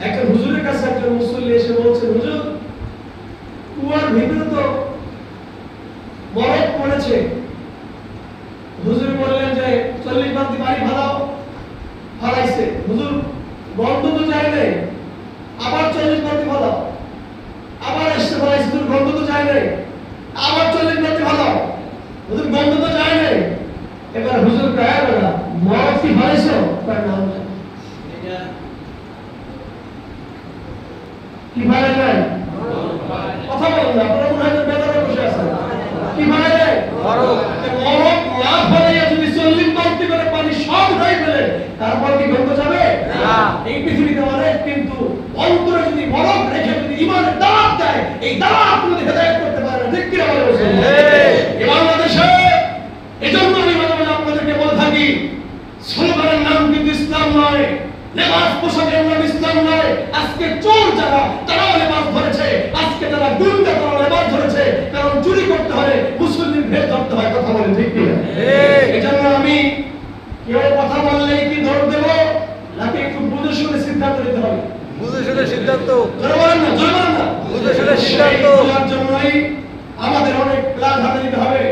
একজন হুজুরের কাছে একজন মুসল্লি এসে বলছেন, হুজুর কুয়ার ভিতরে তো বরফ পড়েছে। হুজুর বললেন যে 40 বালতি পানি ফালাও। ফালাইছে। হুজুর গন্ধ তো যায় নাই। আবার 40 বালতি ফালাও। আবার এসে ফালাইছে, হুজুর গন্ধ তো যায় নাই। আবার 40 বালতি ফালাও। হুজুর গন্ধ তো যায় নাই। এবার হুজুর কয়, বলা বরফ কি ফালাইছো? কয় না। কি ফালাই নাই? কথা বলেন না, আপনারা মনে হয় বেদারে বসে আছেন। কি ফালাই নাই? বরফ না ফালাইয়া যদি 40 বালতি করে পানি সব উঠাই ফেলে, তারপর কি গন্ধ যাবে? না। এই পৃথিবীতে অনেক, কিন্তু অন্তরে যদি বরফ রেখে যদি ঈমানের দাওয়াত দেয়, এই দাওয়াত যদি হেদায়েত করতে পারে না, ঠিক কি না বলেন? এই বাংলাদেশে এজন্য আমি মাঝে মাঝে আপনাদেরকে বলে থাকি, স্লোগানের নাম কিন্তু ইসলাম নয়, লেবাস পোশাকের নাম ইসলাম নয়। আজকে চোর যারা, তারাও লেবাস ধরেছে। আজকে যারা গুন্ডা, তারা লেবাস ধরেছে। কারণ চুরি করতে হলে মুসলিম ভেদ ধরতে হয়। কথা বলেন ঠিক কি না? এজন্য আমি কেউ কথা বললেই কি ধরে দেব, নাকি একটু বুঝে শুনে সিদ্ধান্ত নিতে হবে? বুঝে শুনে সিদ্ধান্ত। জোরে বলেন না, জোরে বলেন না। বুঝে শুনে সিদ্ধান্ত। এই জন্যই আমাদের অনেক প্ল্যান হাতে নিতে হবে।